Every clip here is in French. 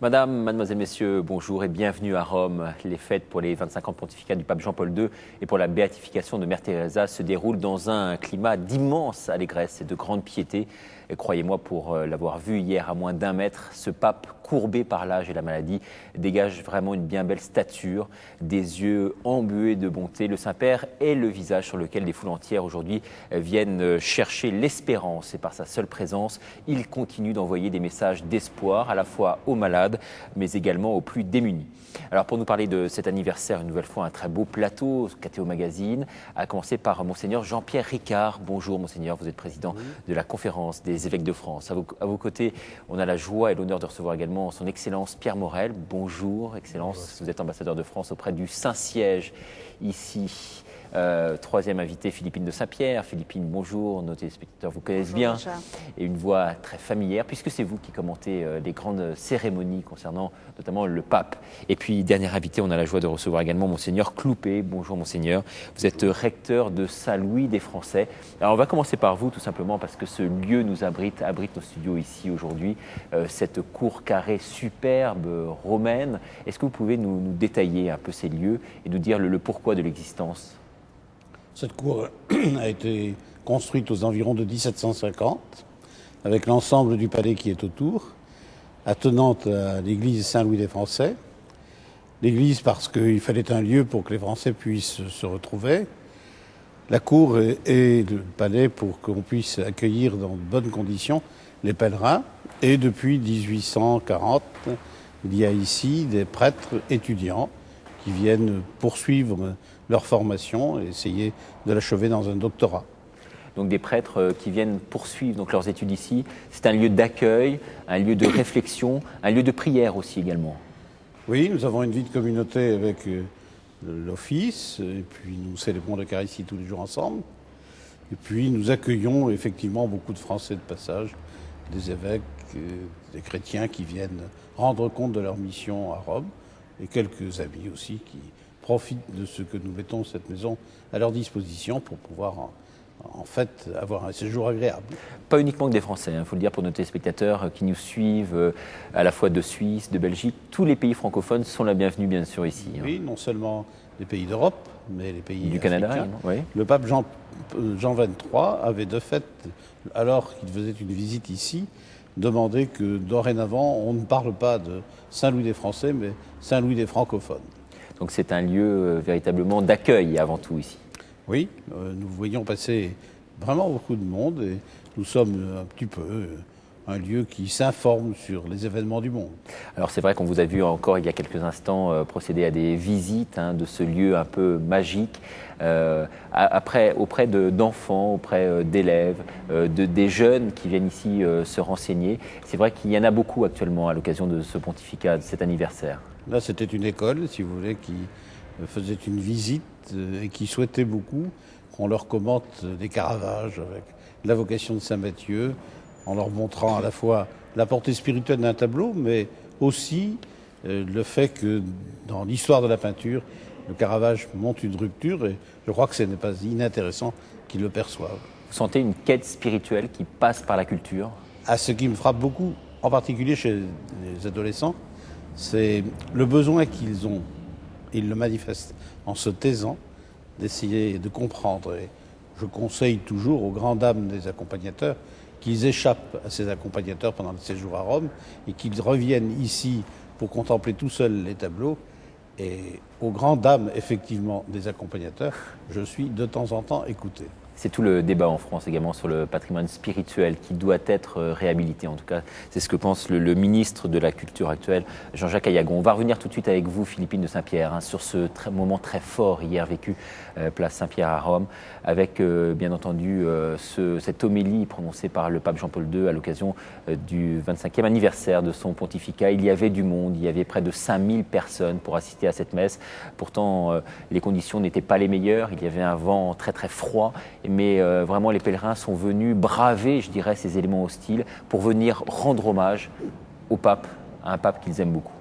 Madame, mademoiselles, messieurs, bonjour et bienvenue à Rome. Les fêtes pour les 25 ans de pontificat du pape Jean-Paul II et pour la béatification de Mère Teresa se déroulent dans un climat d'immense allégresse et de grande piété. Et croyez-moi, pour l'avoir vu hier à moins d'1 mètre, ce pape courbé par l'âge et la maladie dégage vraiment une bien belle stature, des yeux embués de bonté. Le Saint-Père est le visage sur lequel des foules entières aujourd'hui viennent chercher l'espérance. Et par sa seule présence, il continue d'envoyer des messages d'espoir à la fois aux malades, mais également aux plus démunis. Alors pour nous parler de cet anniversaire, une nouvelle fois un très beau plateau, KTO Magazine, à commencer par Monseigneur Jean-Pierre Ricard. Bonjour Monseigneur, vous êtes président de la conférence des évêques de France. À vos côtés, on a la joie et l'honneur de recevoir également son Excellence Pierre Morel. Bonjour Excellence, bonjour. Vous êtes ambassadeur de France auprès du Saint-Siège ici. Troisième invité, Philippine de Saint-Pierre. Philippine, bonjour, nos téléspectateurs vous connaissent bien. Et une voix très familière, puisque c'est vous qui commentez les grandes cérémonies concernant notamment le pape. Et puis, dernier invité, on a la joie de recevoir également Monseigneur Cloupet. Bonjour Monseigneur, vous êtes recteur de Saint-Louis des Français. Alors on va commencer par vous, tout simplement, parce que ce lieu nous abrite nos studios ici aujourd'hui, cette cour carrée superbe, romaine. Est-ce que vous pouvez nous détailler un peu ces lieux et nous dire le pourquoi de l'existence ? Cette cour a été construite aux environs de 1750, avec l'ensemble du palais qui est autour, attenante à l'église Saint-Louis des Français. L'église parce qu'il fallait un lieu pour que les Français puissent se retrouver. La cour et le palais pour qu'on puisse accueillir dans de bonnes conditions les pèlerins. Et depuis 1840, il y a ici des prêtres étudiants qui viennent poursuivre leur formation et essayer de l'achever dans un doctorat. Donc des prêtres qui viennent poursuivre donc leurs études ici. C'est un lieu d'accueil, un lieu de réflexion, un lieu de prière aussi également. Oui, nous avons une vie de communauté avec l'office, et puis nous célébrons l'Eucharistie tous les jours ensemble. Et puis nous accueillons effectivement beaucoup de Français de passage, des évêques, des chrétiens qui viennent rendre compte de leur mission à Rome, et quelques amis aussi qui profitent de ce que nous mettons cette maison à leur disposition pour pouvoir en fait avoir un séjour agréable. Pas uniquement que des Français, il faut le dire pour nos téléspectateurs qui nous suivent à la fois de Suisse, de Belgique, tous les pays francophones sont la bienvenue bien sûr ici. Oui, non seulement les pays d'Europe, mais les pays du africains. Canada. Oui. Le pape Jean XXIII avait de fait, alors qu'il faisait une visite ici, demandé que dorénavant on ne parle pas de Saint-Louis des Français, mais Saint-Louis des francophones. Donc c'est un lieu véritablement d'accueil avant tout ici. Oui, nous voyons passer vraiment beaucoup de monde et nous sommes un petit peu un lieu qui s'informe sur les événements du monde. Alors c'est vrai qu'on vous a vu encore il y a quelques instants procéder à des visites de ce lieu un peu magique, auprès d'enfants, auprès d'élèves, des jeunes qui viennent ici se renseigner. C'est vrai qu'il y en a beaucoup actuellement à l'occasion de ce pontificat, de cet anniversaire. Là, c'était une école, si vous voulez, qui faisait une visite et qui souhaitait beaucoup qu'on leur commente des Caravages avec la vocation de Saint Matthieu, en leur montrant à la fois la portée spirituelle d'un tableau, mais aussi le fait que dans l'histoire de la peinture, le Caravage montre une rupture et je crois que ce n'est pas inintéressant qu'ils le perçoivent. Vous sentez une quête spirituelle qui passe par la culture ? Ce qui me frappe beaucoup, en particulier chez les adolescents, c'est le besoin qu'ils ont, ils le manifestent en se taisant, d'essayer de comprendre. Et je conseille toujours aux grandes dames des accompagnateurs qu'ils échappent à ces accompagnateurs pendant le séjour à Rome et qu'ils reviennent ici pour contempler tout seuls les tableaux. Et aux grandes dames, effectivement, des accompagnateurs, je suis de temps en temps écouté. C'est tout le débat en France également sur le patrimoine spirituel qui doit être réhabilité. En tout cas, c'est ce que pense le ministre de la Culture actuel, Jean-Jacques Ayagon. On va revenir tout de suite avec vous, Philippine de Saint-Pierre, sur ce moment très fort hier vécu, place Saint-Pierre à Rome, avec bien entendu cette homélie prononcée par le pape Jean-Paul II à l'occasion du 25e anniversaire de son pontificat. Il y avait du monde, il y avait près de 5000 personnes pour assister à cette messe. Pourtant, les conditions n'étaient pas les meilleures, il y avait un vent très très froid. Mais vraiment, les pèlerins sont venus braver, je dirais, ces éléments hostiles pour venir rendre hommage au pape, à un pape qu'ils aiment beaucoup.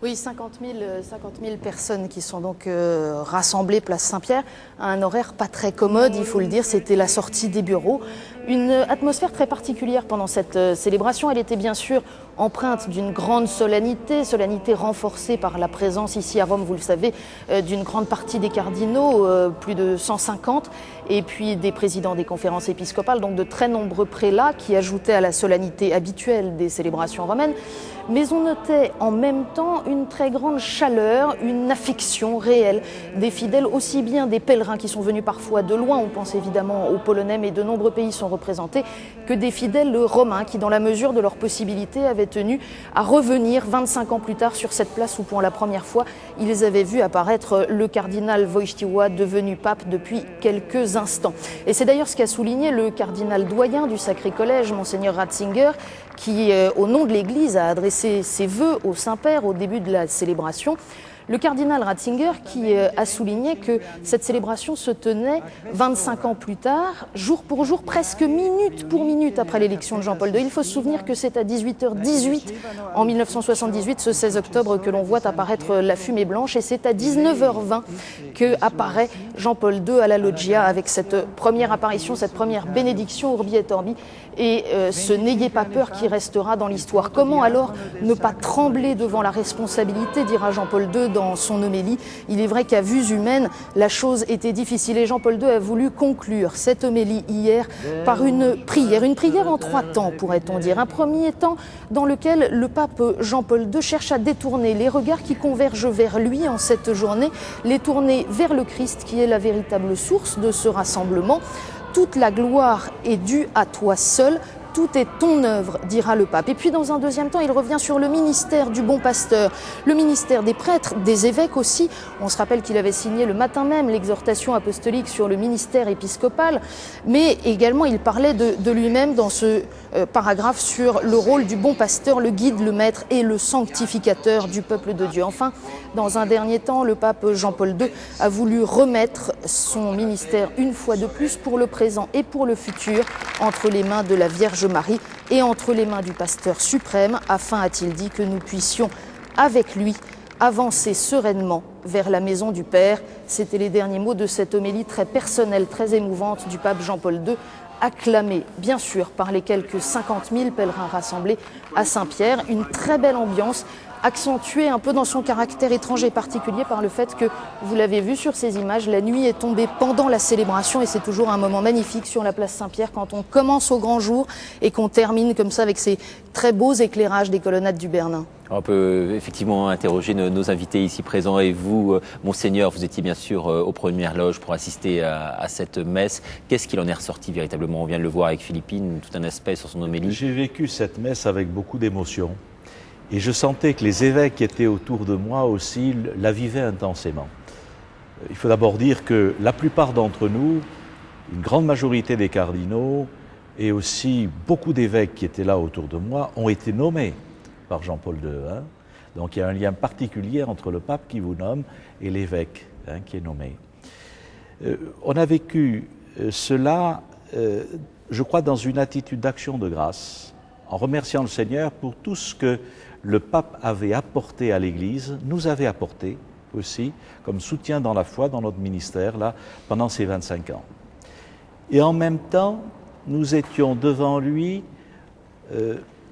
Oui, 50 000 personnes qui sont donc rassemblées place Saint-Pierre à un horaire pas très commode, il faut le dire. C'était la sortie des bureaux. Une atmosphère très particulière pendant cette célébration. Elle était bien sûr empreinte d'une grande solennité renforcée par la présence ici à Rome, vous le savez, d'une grande partie des cardinaux, plus de 150, et puis des présidents des conférences épiscopales, donc de très nombreux prélats qui ajoutaient à la solennité habituelle des célébrations romaines. Mais on notait en même temps une très grande chaleur, une affection réelle des fidèles, aussi bien des pèlerins qui sont venus parfois de loin, on pense évidemment aux Polonais, mais de nombreux pays sont représentés, que des fidèles romains qui, dans la mesure de leurs possibilités, avaient tenu à revenir 25 ans plus tard sur cette place où, pour la première fois, ils avaient vu apparaître le cardinal Wojtyła, devenu pape depuis quelques instants. Et c'est d'ailleurs ce qu'a souligné le cardinal doyen du Sacré Collège, Monseigneur Ratzinger, qui, au nom de l'Église, a adressé ses vœux au Saint-Père au début de la célébration. Le cardinal Ratzinger qui a souligné que cette célébration se tenait 25 ans plus tard, jour pour jour, presque minute pour minute après l'élection de Jean-Paul II. Il faut se souvenir que c'est à 18h18 en 1978, ce 16 octobre, que l'on voit apparaître la fumée blanche, et c'est à 19h20 que apparaît Jean-Paul II à la loggia avec cette première apparition, cette première bénédiction Urbi et Orbi, et ce n'ayez pas peur qui restera dans l'histoire. Comment alors ne pas trembler devant la responsabilité, dira Jean-Paul II dans son homélie. Il est vrai qu'à vues humaines, la chose était difficile, et Jean-Paul II a voulu conclure cette homélie hier par une prière en 3 temps, pourrait-on dire. Un premier temps dans lequel le pape Jean-Paul II cherche à détourner les regards qui convergent vers lui en cette journée, les tourner vers le Christ qui est la véritable source de ce rassemblement. Toute la gloire est due à toi seul. Tout est ton œuvre, dira le pape. Et puis dans un deuxième temps, il revient sur le ministère du bon pasteur, le ministère des prêtres, des évêques aussi. On se rappelle qu'il avait signé le matin même l'exhortation apostolique sur le ministère épiscopal, mais également il parlait de lui-même dans ce paragraphe sur le rôle du bon pasteur, le guide, le maître et le sanctificateur du peuple de Dieu. Enfin, dans un dernier temps, le pape Jean-Paul II a voulu remettre son ministère une fois de plus, pour le présent et pour le futur, entre les mains de la Vierge Marie et entre les mains du pasteur suprême, afin, a-t-il dit, que nous puissions, avec lui, avancer sereinement vers la maison du Père. C'était les derniers mots de cette homélie très personnelle, très émouvante du pape Jean-Paul II, acclamée bien sûr par les quelques 50 000 pèlerins rassemblés à Saint-Pierre. Une très belle ambiance, accentuée un peu dans son caractère étrange et particulier par le fait que, vous l'avez vu sur ces images, la nuit est tombée pendant la célébration, et c'est toujours un moment magnifique sur la place Saint-Pierre quand on commence au grand jour et qu'on termine comme ça avec ces très beaux éclairages des colonnades du Bernin. On peut effectivement interroger nos invités ici présents, et vous, Monseigneur, vous étiez bien sûr aux premières loges pour assister à cette messe. Qu'est-ce qu'il en est ressorti véritablement? On vient de le voir avec Philippine, tout un aspect sur son homélie. J'ai vécu cette messe avec beaucoup d'émotion, et je sentais que les évêques qui étaient autour de moi aussi la vivaient intensément. Il faut d'abord dire que la plupart d'entre nous, une grande majorité des cardinaux et aussi beaucoup d'évêques qui étaient là autour de moi ont été nommés par Jean-Paul II. Donc il y a un lien particulier entre le pape qui vous nomme et l'évêque qui est nommé. On a vécu cela, je crois, dans une attitude d'action de grâce, en remerciant le Seigneur pour tout ce que le pape avait apporté à l'Église, nous avait apporté aussi, comme soutien dans la foi, dans notre ministère, là, pendant ces 25 ans. Et en même temps, nous étions devant lui,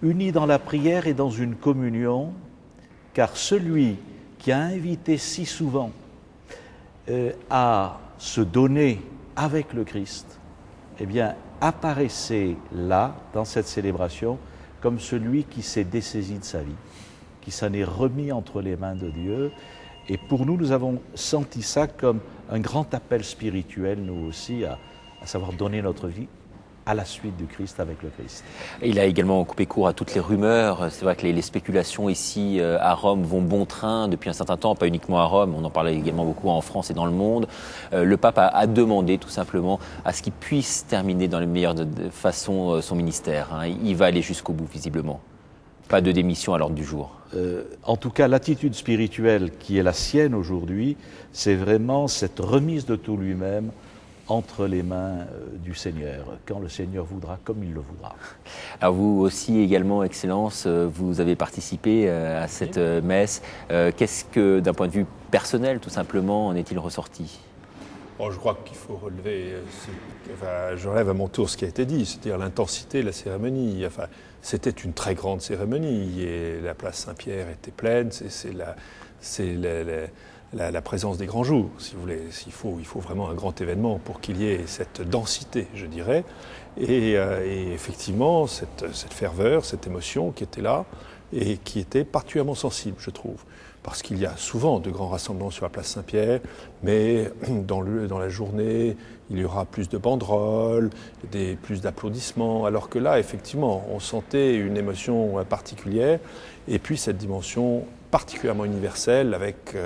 unis dans la prière et dans une communion, car celui qui a invité si souvent à se donner avec le Christ, eh bien, apparaissait là, dans cette célébration, comme celui qui s'est dessaisi de sa vie, qui s'en est remis entre les mains de Dieu. Et pour nous, nous avons senti ça comme un grand appel spirituel, nous aussi, à savoir donner notre vie à la suite du Christ, avec le Christ. Il a également coupé court à toutes les rumeurs. C'est vrai que les spéculations ici à Rome vont bon train depuis un certain temps, pas uniquement à Rome, on en parlait également beaucoup en France et dans le monde. Le pape a demandé tout simplement à ce qu'il puisse terminer dans les meilleures façons son ministère. Il va aller jusqu'au bout, visiblement. Pas de démission à l'ordre du jour. En tout cas, l'attitude spirituelle qui est la sienne aujourd'hui, c'est vraiment cette remise de tout lui-même entre les mains du Seigneur, quand le Seigneur voudra, comme il le voudra. Alors vous aussi également, Excellence, vous avez participé à cette messe. Qu'est-ce que, d'un point de vue personnel, tout simplement, en est-il ressorti? Bon, je crois qu'il faut relever, je relève à mon tour ce qui a été dit, c'est-à-dire l'intensité de la cérémonie. Enfin, c'était une très grande cérémonie et la place Saint-Pierre était pleine, c'est la présence des grands jours, si vous voulez. Il faut vraiment un grand événement pour qu'il y ait cette densité, je dirais. Et effectivement, cette ferveur, cette émotion qui était là et qui était particulièrement sensible, je trouve. Parce qu'il y a souvent de grands rassemblements sur la place Saint-Pierre, mais dans la journée, il y aura plus de banderoles, plus d'applaudissements, alors que là, effectivement, on sentait une émotion particulière, et puis cette dimension particulièrement universelle avec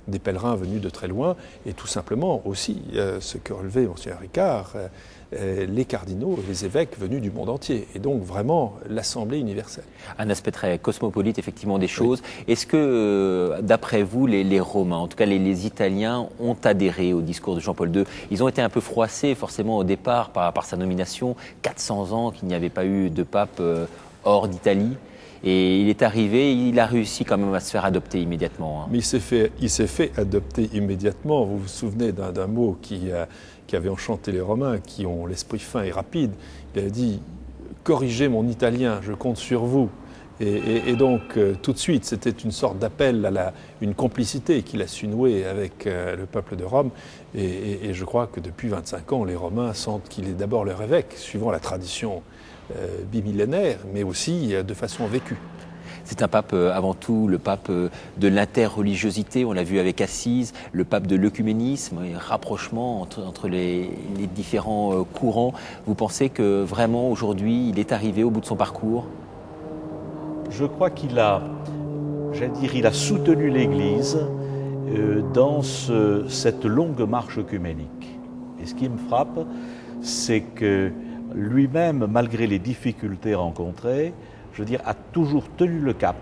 des pèlerins venus de très loin, et tout simplement aussi, ce que relevait Mgr Ricard, les cardinaux et les évêques venus du monde entier, et donc vraiment l'Assemblée universelle. Un aspect très cosmopolite, effectivement, des choses. Oui. Est-ce que, d'après vous, les Romains, en tout cas les Italiens, ont adhéré au discours de Jean-Paul II? Ils ont été un peu froissés, forcément, au départ, par sa nomination. 400 ans qu'il n'y avait pas eu de pape hors d'Italie. Et il est arrivé, il a réussi quand même à se faire adopter immédiatement. Mais il s'est fait adopter immédiatement. Vous vous souvenez d'un mot qui avait enchanté les Romains, qui ont l'esprit fin et rapide. Il a dit « Corrigez mon italien, je compte sur vous ». Et donc, tout de suite, c'était une sorte d'appel à une complicité qu'il a su nouer avec le peuple de Rome. Et je crois que depuis 25 ans, les Romains sentent qu'il est d'abord leur évêque, suivant la tradition bimillénaire, mais aussi de façon vécue. C'est un pape avant tout le pape de l'interreligiosité, on l'a vu avec Assise, le pape de l'œcuménisme, un rapprochement entre les différents courants. Vous pensez que vraiment aujourd'hui il est arrivé au bout de son parcours? Je crois qu'il a, il a soutenu l'Église dans cette longue marche œcuménique. Et ce qui me frappe, c'est que lui-même, malgré les difficultés rencontrées, a toujours tenu le cap.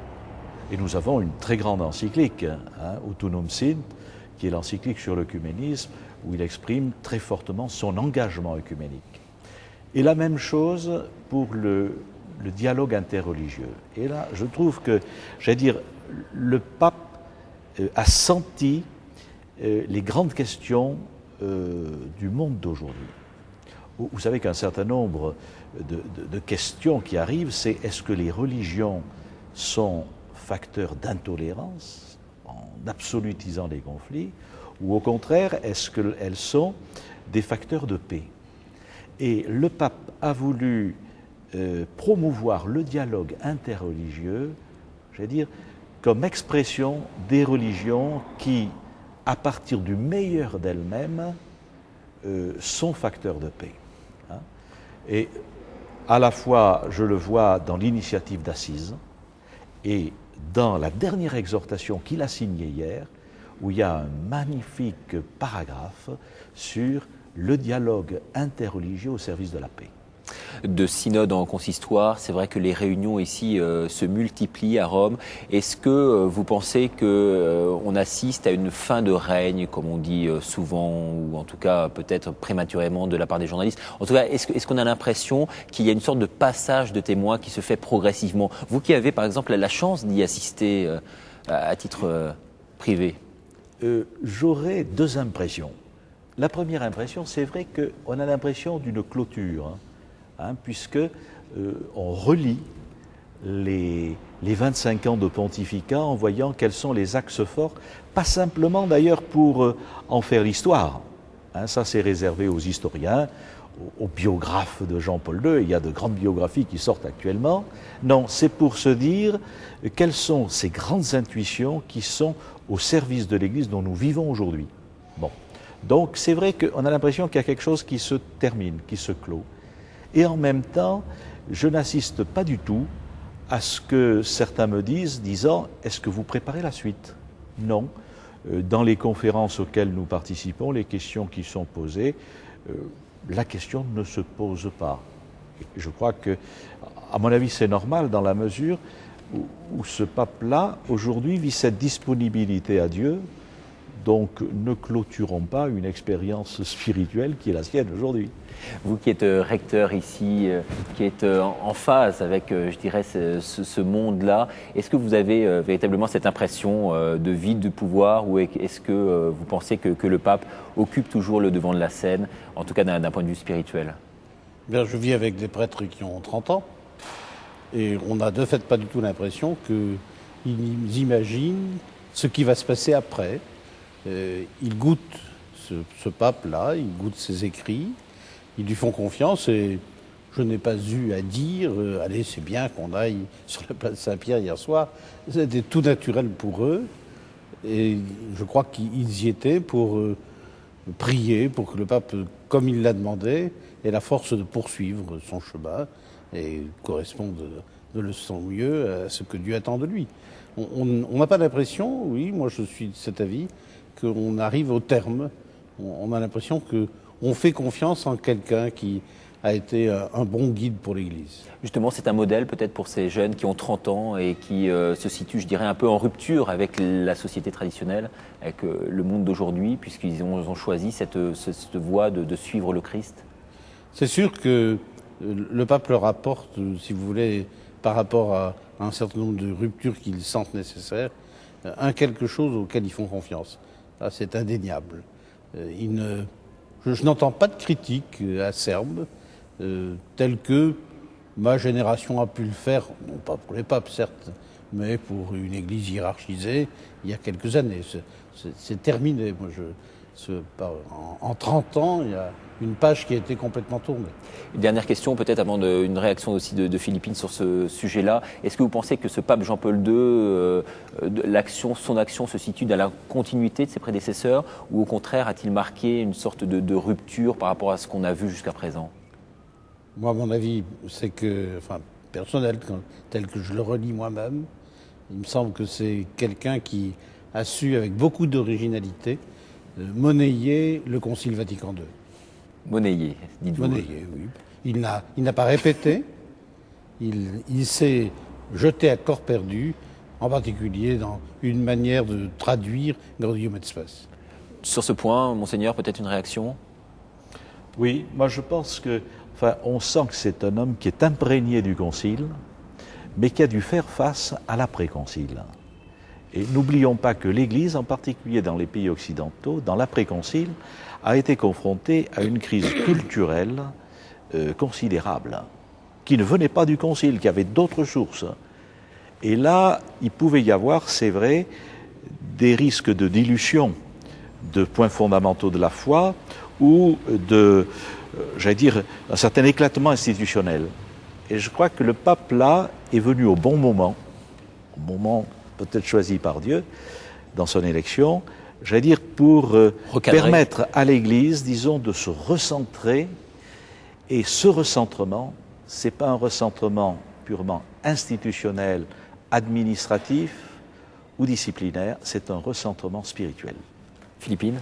Et nous avons une très grande encyclique, Utunum Sint, qui est l'encyclique sur l'œcuménisme, où il exprime très fortement son engagement œcuménique. Et la même chose pour le dialogue interreligieux. Et là, je trouve que, le pape a senti les grandes questions du monde d'aujourd'hui. Vous savez qu'un certain nombre de questions qui arrivent, c'est est-ce que les religions sont facteurs d'intolérance, en absolutisant les conflits, ou au contraire, est-ce qu'elles sont des facteurs de paix? Et le pape a voulu promouvoir le dialogue interreligieux, comme expression des religions qui, à partir du meilleur d'elles-mêmes, sont facteurs de paix. Et à la fois, je le vois dans l'initiative d'Assise et dans la dernière exhortation qu'il a signée hier, où il y a un magnifique paragraphe sur le dialogue interreligieux au service de la paix. De synode en consistoire, c'est vrai que les réunions ici se multiplient à Rome. Est-ce que vous pensez qu'on assiste à une fin de règne, comme on dit souvent, ou en tout cas peut-être prématurément de la part des journalistes? En tout cas, est-ce qu'on a l'impression qu'il y a une sorte de passage de témoins qui se fait progressivement? Vous qui avez par exemple la chance d'y assister à titre privé. J'aurais deux impressions. La première impression, c'est vrai qu'on a l'impression d'une clôture. Puisque on relit les 25 ans de pontificat en voyant quels sont les axes forts, pas simplement d'ailleurs pour en faire l'histoire. Ça, c'est réservé aux historiens, aux biographes de Jean-Paul II. Il y a de grandes biographies qui sortent actuellement. Non, c'est pour se dire quelles sont ces grandes intuitions qui sont au service de l'Église dont nous vivons aujourd'hui. Bon. Donc, c'est vrai qu'on a l'impression qu'il y a quelque chose qui se termine, qui se clôt. Et en même temps, je n'assiste pas du tout à ce que certains me disant « Est-ce que vous préparez la suite ?» Non. Dans les conférences auxquelles nous participons, les questions qui sont posées, la question ne se pose pas. Je crois que, à mon avis, c'est normal dans la mesure où ce pape-là, aujourd'hui, vit cette disponibilité à Dieu Donc ne clôturons pas une expérience spirituelle qui est la sienne aujourd'hui. Vous qui êtes recteur ici, qui êtes en phase avec, je dirais, ce monde-là, est-ce que vous avez véritablement cette impression de vide de pouvoir ou est-ce que vous pensez que le pape occupe toujours le devant de la scène, en tout cas d'un point de vue spirituel? Bien, je vis avec des prêtres qui ont 30 ans et on n'a de fait pas du tout l'impression qu'ils imaginent ce qui va se passer après. Ils goûtent ce pape-là, ils goûtent ses écrits, ils lui font confiance et je n'ai pas eu à dire « Allez, c'est bien qu'on aille sur la place Saint-Pierre hier soir ». C'était tout naturel pour eux et je crois qu'ils y étaient pour prier, pour que le pape, comme il l'a demandé, ait la force de poursuivre son chemin et corresponde de son mieux à ce que Dieu attend de lui. On n'a pas l'impression, oui, moi je suis de cet avis, qu'on arrive au terme. On a l'impression qu'on fait confiance en quelqu'un qui a été un bon guide pour l'Église. Justement, c'est un modèle peut-être pour ces jeunes qui ont 30 ans et qui se situent, je dirais, un peu en rupture avec la société traditionnelle, avec le monde d'aujourd'hui, puisqu'ils ont choisi cette voie de suivre le Christ. C'est sûr que le pape leur apporte, si vous voulez, par rapport à un certain nombre de ruptures qu'ils sentent nécessaires, quelque chose auquel ils font confiance. Là, c'est indéniable. Je n'entends pas de critiques acerbes, telles que ma génération a pu le faire, non pas pour les papes certes, mais pour une église hiérarchisée il y a quelques années. C'est terminé. Moi, en 30 ans, il y a une page qui a été complètement tournée. Une dernière question, peut-être avant une réaction aussi de Philippine sur ce sujet-là. Est-ce que vous pensez que ce pape Jean-Paul II, son action se situe dans la continuité de ses prédécesseurs ou au contraire a-t-il marqué une sorte de rupture par rapport à ce qu'on a vu jusqu'à présent? Moi, mon avis, c'est que, personnel, tel que je le relis moi-même, il me semble que c'est quelqu'un qui a su, avec beaucoup d'originalité, monnayer le Concile Vatican II. Monnayer, dites-vous. Monnayer, oui. Il n'a pas répété, il s'est jeté à corps perdu, en particulier dans une manière de traduire Gaudium et Spes. Sur ce point, Monseigneur, peut-être une réaction? Oui, moi je pense que, on sent que c'est un homme qui est imprégné du Concile, mais qui a dû faire face à l'après-Concile. Et n'oublions pas que l'Église, en particulier dans les pays occidentaux, dans l'après-Concile, a été confrontée à une crise culturelle considérable, qui ne venait pas du Concile, qui avait d'autres sources. Et là, il pouvait y avoir, c'est vrai, des risques de dilution de points fondamentaux de la foi ou j'allais dire, un certain éclatement institutionnel. Et je crois que le pape, là, est venu au moment peut-être choisi par Dieu dans son élection, j'allais dire pour permettre à l'Église, disons, de se recentrer. Et ce recentrement, ce n'est pas un recentrement purement institutionnel, administratif ou disciplinaire, c'est un recentrement spirituel. Philippine?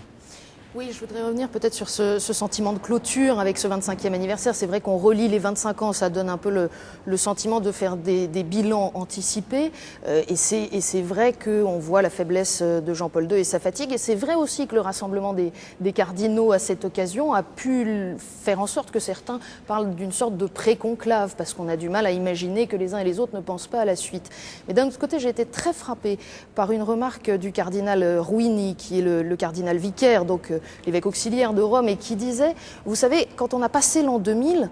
Oui, je voudrais revenir peut-être sur ce sentiment de clôture avec ce 25e anniversaire. C'est vrai qu'on relie les 25 ans, ça donne un peu le sentiment de faire des bilans anticipés. Et c'est vrai qu'on voit la faiblesse de Jean-Paul II et sa fatigue. Et c'est vrai aussi que le rassemblement des cardinaux à cette occasion a pu faire en sorte que certains parlent d'une sorte de pré-conclave, parce qu'on a du mal à imaginer que les uns et les autres ne pensent pas à la suite. Mais d'un autre côté, j'ai été très frappée par une remarque du cardinal Ruini, qui est le cardinal vicaire, donc l'évêque auxiliaire de Rome, et qui disait, vous savez, quand on a passé l'an 2000,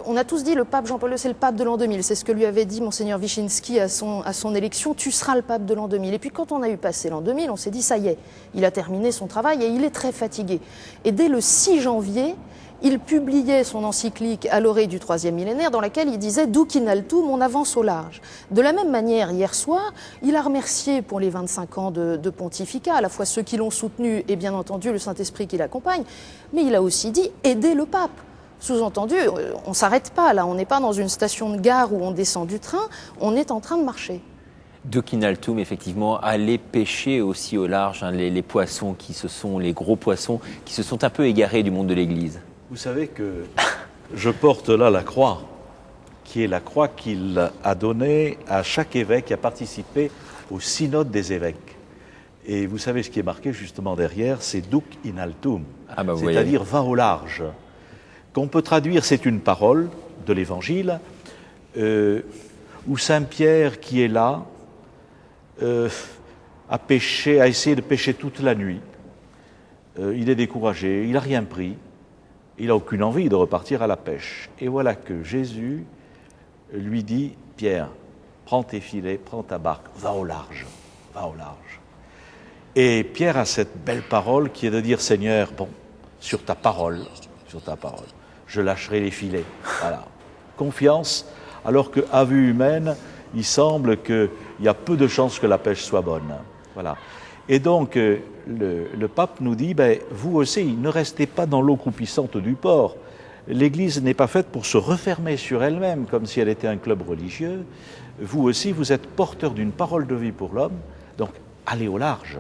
on a tous dit le pape Jean-Paul II, c'est le pape de l'an 2000. C'est ce que lui avait dit Monseigneur Wyszynski à son élection, tu seras le pape de l'an 2000. Et puis quand on a eu passé l'an 2000, on s'est dit, ça y est, il a terminé son travail et il est très fatigué. Et dès le 6 janvier, il publiait son encyclique à l'oreille du troisième millénaire dans laquelle il disait « Duc in altum, on avance au large ». De la même manière, hier soir, il a remercié pour les 25 ans de pontificat, à la fois ceux qui l'ont soutenu et bien entendu le Saint-Esprit qui l'accompagne, mais il a aussi dit « Aidez le pape ». Sous-entendu, on ne s'arrête pas là, on n'est pas dans une station de gare où on descend du train, on est en train de marcher. Duc in altum, effectivement, aller pêcher aussi au large les poissons les gros poissons qui se sont un peu égarés du monde de l'Église. Vous savez que je porte là la croix, qui est la croix qu'il a donnée à chaque évêque qui a participé au synode des évêques. Et vous savez ce qui est marqué justement derrière, c'est duc in altum, Ah bah, vous voyez. c'est-à-dire va au large. Qu'on peut traduire, c'est une parole de l'Évangile, où Saint Pierre qui est là a essayé de pêcher toute la nuit. Il est découragé, il n'a rien pris, il n'a aucune envie de repartir à la pêche. Et voilà que Jésus lui dit, Pierre, prends tes filets, prends ta barque, va au large, va au large. Et Pierre a cette belle parole qui est de dire, Seigneur, bon, sur ta parole, je lâcherai les filets. Voilà. Confiance, alors qu'à vue humaine, il semble qu'il y a peu de chances que la pêche soit bonne. Voilà. Et donc, le pape nous dit, vous aussi, ne restez pas dans l'eau croupissante du port. L'Église n'est pas faite pour se refermer sur elle-même, comme si elle était un club religieux. Vous aussi, vous êtes porteur d'une parole de vie pour l'homme, donc allez au large.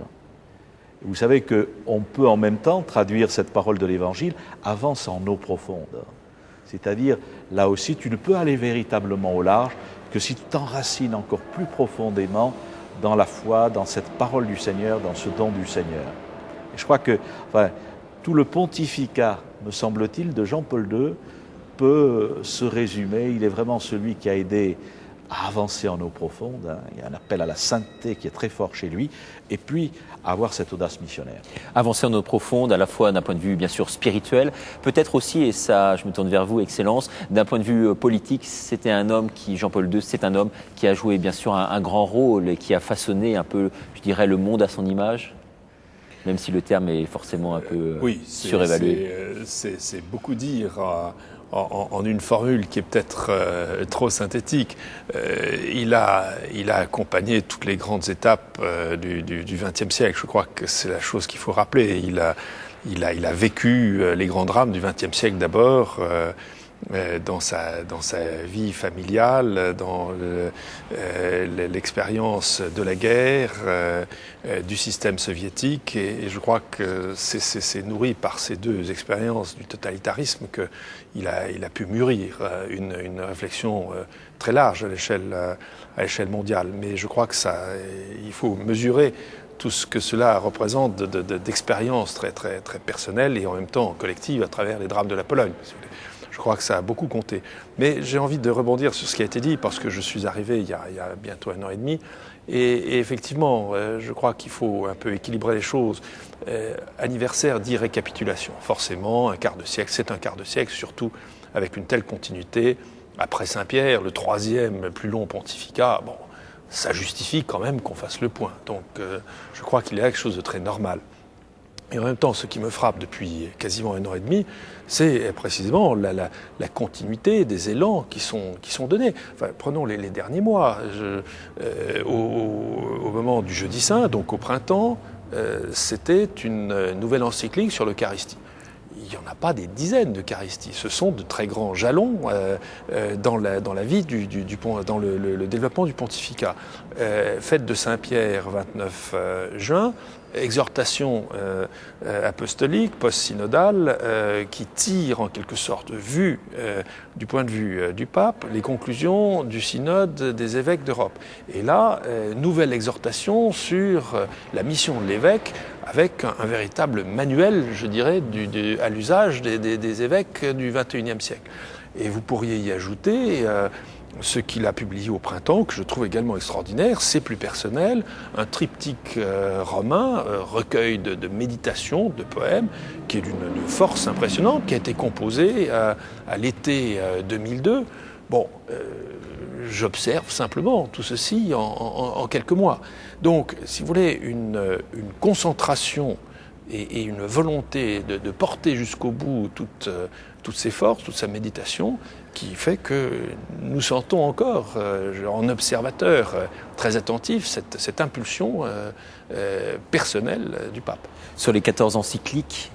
Vous savez qu'on peut en même temps traduire cette parole de l'Évangile, avance en eau profonde. C'est-à-dire, là aussi, tu ne peux aller véritablement au large que si tu t'enracines encore plus profondément dans la foi, dans cette parole du Seigneur, dans ce don du Seigneur. Et je crois que tout le pontificat, me semble-t-il, de Jean-Paul II peut se résumer. Il est vraiment celui qui a aidé à avancer en eau profonde. Il y a un appel à la sainteté qui est très fort chez lui. Et puis, à avoir cette audace missionnaire. Avancer en eau profonde, à la fois d'un point de vue bien sûr spirituel, peut-être aussi, et ça je me tourne vers vous, Excellence, d'un point de vue politique, c'était un homme qui, Jean-Paul II, c'est un homme qui a joué bien sûr un grand rôle et qui a façonné un peu, je dirais, le monde à son image, même si le terme est forcément un peu surévalué. C'est beaucoup dire en une formule qui est peut-être trop synthétique. Il a accompagné toutes les grandes étapes du XXe siècle. Je crois que c'est la chose qu'il faut rappeler. Il a vécu les grands drames du XXe siècle d'abord, dans sa vie familiale, dans l'expérience de la guerre, du système soviétique, et je crois que c'est nourri par ces deux expériences du totalitarisme qu'il a pu mûrir une réflexion très large à l'échelle mondiale. Mais je crois que il faut mesurer tout ce que cela représente d'expériences très, très, très personnelles et en même temps collectives à travers les drames de la Pologne. Je crois que ça a beaucoup compté. Mais j'ai envie de rebondir sur ce qui a été dit, parce que je suis arrivé il y a bientôt 1 an et demi. Et effectivement, je crois qu'il faut un peu équilibrer les choses. Anniversaire dit récapitulation. Forcément, un quart de siècle, c'est un quart de siècle, surtout avec une telle continuité. Après Saint-Pierre, le 3e plus long pontificat, bon, ça justifie quand même qu'on fasse le point. Donc je crois qu'il y a quelque chose de très normal. Et en même temps, ce qui me frappe depuis quasiment 1 an et demi, c'est précisément la continuité des élans qui sont donnés. Enfin, prenons les derniers mois. Au moment du Jeudi Saint, donc au printemps, c'était une nouvelle encyclique sur l'Eucharistie. Il n'y en a pas des dizaines d'Eucharisties. Ce sont de très grands jalons dans la vie, dans le développement du pontificat. Fête de Saint-Pierre, 29 juin, exhortation apostolique, post-synodale, qui tire en quelque sorte, vu du point de vue du pape, les conclusions du synode des évêques d'Europe. Et là, nouvelle exhortation sur la mission de l'évêque, avec un véritable manuel, je dirais, à l'usage des évêques du XXIe siècle. Et vous pourriez y ajouter ce qu'il a publié au printemps, que je trouve également extraordinaire, c'est plus personnel, un triptyque romain, recueil de méditations, de poèmes, qui est d'une force impressionnante, qui a été composé à l'été 2002. Bon, j'observe simplement tout ceci en quelques mois. Donc, si vous voulez, une concentration et une volonté de porter jusqu'au bout toutes ses forces, toute sa méditation, qui fait que nous sentons encore, en observateur très attentif, cette impulsion personnelle du pape. Sur les 14 encycliques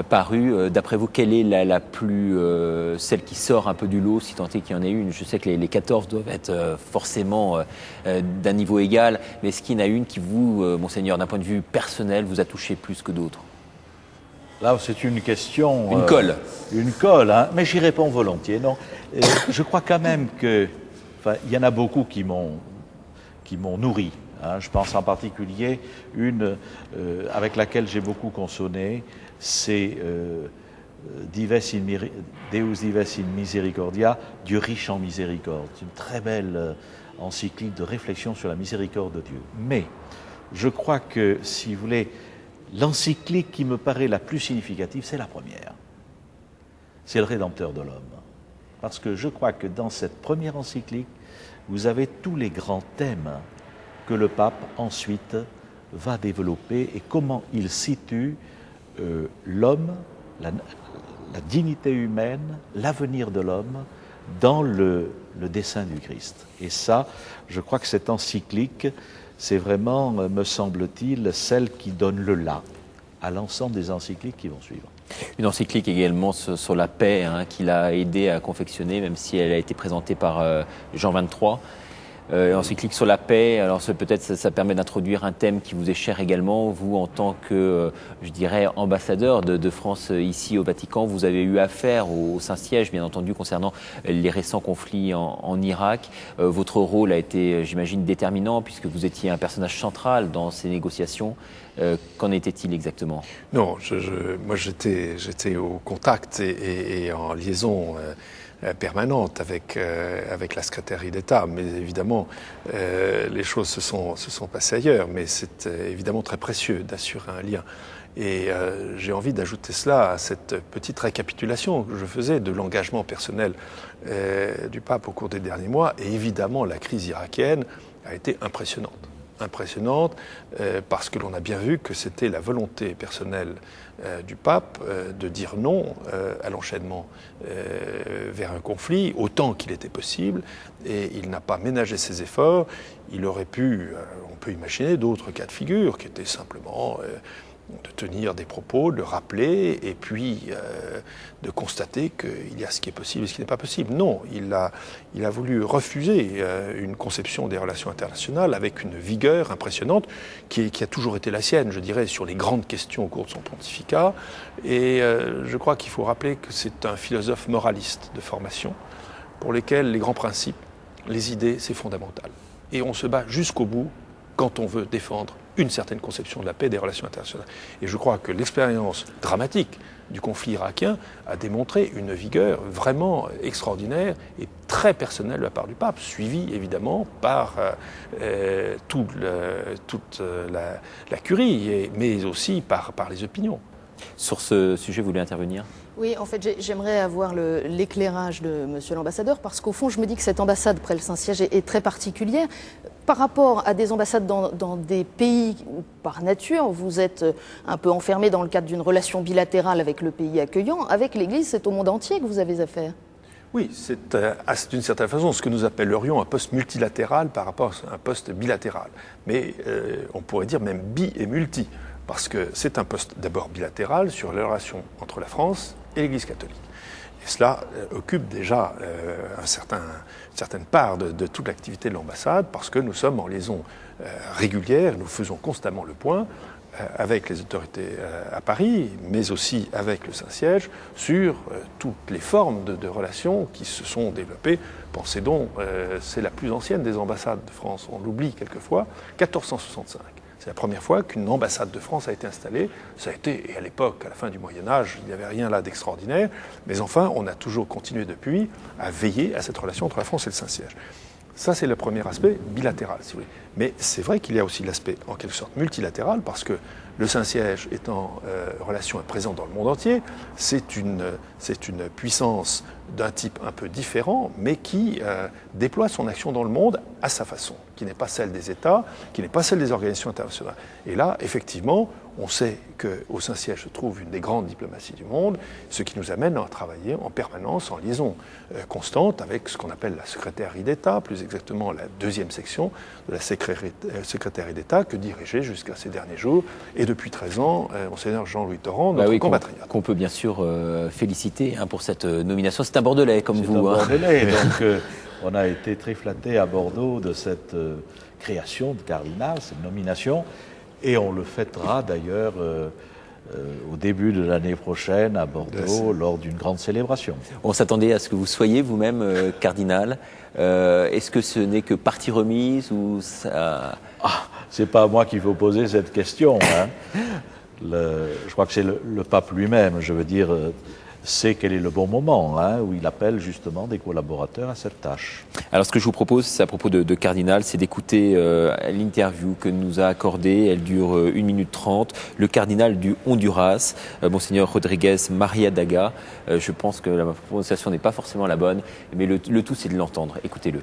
parues, d'après vous, quelle est la plus, celle qui sort un peu du lot, si tant est qu'il y en ait une? Je sais que les 14 doivent être forcément d'un niveau égal, mais est-ce qu'il y en a une qui vous, Monseigneur, d'un point de vue personnel, vous a touché plus que d'autres? Là, c'est une question... Une colle. Une colle, hein, mais j'y réponds volontiers. Non, je crois quand même que... il y en a beaucoup qui m'ont nourri, Je pense en particulier une avec laquelle j'ai beaucoup consonné, c'est Deus Dives in Misericordia, Dieu riche en miséricorde. C'est une très belle encyclique de réflexion sur la miséricorde de Dieu. Mais je crois que, si vous voulez, l'encyclique qui me paraît la plus significative, c'est la première. C'est le Rédempteur de l'homme. Parce que je crois que dans cette première encyclique, vous avez tous les grands thèmes que le pape ensuite va développer et comment il situe l'homme, la dignité humaine, l'avenir de l'homme dans le dessein du Christ. Et ça, je crois que cette encyclique, c'est vraiment, me semble-t-il, celle qui donne le là à l'ensemble des encycliques qui vont suivre. Une encyclique également sur la paix, qu'il a aidé à confectionner, même si elle a été présentée par Jean XXIII. Encyclique sur la paix, alors peut-être ça permet d'introduire un thème qui vous est cher également. Vous, en tant que, je dirais, ambassadeur de France ici au Vatican, vous avez eu affaire au Saint-Siège, bien entendu, concernant les récents conflits en Irak. Votre rôle a été, j'imagine, déterminant, puisque vous étiez un personnage central dans ces négociations. Qu'en était-il exactement? Non, moi j'étais au contact et en liaison permanente avec la secrétaire d'État, mais évidemment les choses se sont passées ailleurs, mais c'est évidemment très précieux d'assurer un lien. Et j'ai envie d'ajouter cela à cette petite récapitulation que je faisais de l'engagement personnel du pape au cours des derniers mois. Et évidemment, la crise irakienne a été impressionnante parce que l'on a bien vu que c'était la volonté personnelle du pape de dire non à l'enchaînement vers un conflit autant qu'il était possible, et il n'a pas ménagé ses efforts. Il aurait pu, on peut imaginer d'autres cas de figure qui étaient simplement de tenir des propos, de rappeler, et puis de constater qu'il y a ce qui est possible et ce qui n'est pas possible. Non, il a voulu refuser une conception des relations internationales avec une vigueur impressionnante qui a toujours été la sienne, je dirais, sur les grandes questions au cours de son pontificat. Et je crois qu'il faut rappeler que c'est un philosophe moraliste de formation, pour lesquels les grands principes, les idées, c'est fondamental. Et on se bat jusqu'au bout quand on veut défendre une certaine conception de la paix et des relations internationales. Et je crois que l'expérience dramatique du conflit irakien a démontré une vigueur vraiment extraordinaire et très personnelle de la part du pape, suivie évidemment par toute la curie, mais aussi par les opinions. Sur ce sujet, vous voulez intervenir ? Oui, en fait, j'aimerais avoir l'éclairage de Monsieur l'ambassadeur, parce qu'au fond, je me dis que cette ambassade près le Saint-Siège est très particulière. Par rapport à des ambassades dans des pays où, par nature, vous êtes un peu enfermé dans le cadre d'une relation bilatérale avec le pays accueillant, avec l'Église, c'est au monde entier que vous avez affaire. Oui, c'est d'une certaine façon ce que nous appellerions un poste multilatéral par rapport à un poste bilatéral. Mais on pourrait dire même bi et multi, parce que c'est un poste d'abord bilatéral sur les relations entre la France et l'Église catholique. Et cela occupe déjà une certaine part de toute l'activité de l'ambassade, parce que nous sommes en liaison régulière, nous faisons constamment le point avec les autorités à Paris, mais aussi avec le Saint-Siège, sur toutes les formes de relations qui se sont développées. Pensez donc, c'est la plus ancienne des ambassades de France, on l'oublie quelquefois, 1465. C'est la première fois qu'une ambassade de France a été installée. Ça a été, et à l'époque, à la fin du Moyen-Âge, il n'y avait rien là d'extraordinaire. Mais enfin, on a toujours continué depuis à veiller à cette relation entre la France et le Saint-Siège. Ça, c'est le premier aspect bilatéral, si vous voulez. Mais c'est vrai qu'il y a aussi l'aspect, en quelque sorte, multilatéral, parce que le Saint-Siège étant relation et présent dans le monde entier, c'est une puissance d'un type un peu différent, mais qui déploie son action dans le monde à sa façon, qui n'est pas celle des États, qui n'est pas celle des organisations internationales. Et là, effectivement, on sait qu'au Saint-Siège se trouve une des grandes diplomaties du monde, ce qui nous amène à travailler en permanence, en liaison constante avec ce qu'on appelle la secrétaire d'État, plus exactement la deuxième section de la secrétaire d'État que dirigeait jusqu'à ces derniers jours, et depuis 13 ans, Monseigneur Jean-Louis Torrent, notre compatriote. Qu'on peut bien sûr féliciter pour cette nomination. C'est un Bordelais comme vous. C'est un Bordelais, donc on a été très flattés à Bordeaux de cette création de cardinal, cette nomination, et on le fêtera d'ailleurs au début de l'année prochaine à Bordeaux lors d'une grande célébration. On s'attendait à ce que vous soyez vous-même cardinal. Est-ce que ce n'est que partie remise ou ça... c'est pas à moi qu'il faut poser cette question. Hein. Je crois que c'est le pape lui-même, je veux dire, sait quel est le bon moment, hein, où il appelle justement des collaborateurs à cette tâche. Alors ce que je vous propose, c'est à propos de Cardinal, c'est d'écouter l'interview que nous a accordée. Elle dure 1 minute 30. Le cardinal du Honduras, Monseigneur Rodriguez Maria Daga. Je pense que la prononciation n'est pas forcément la bonne, mais le tout c'est de l'entendre. Écoutez-le.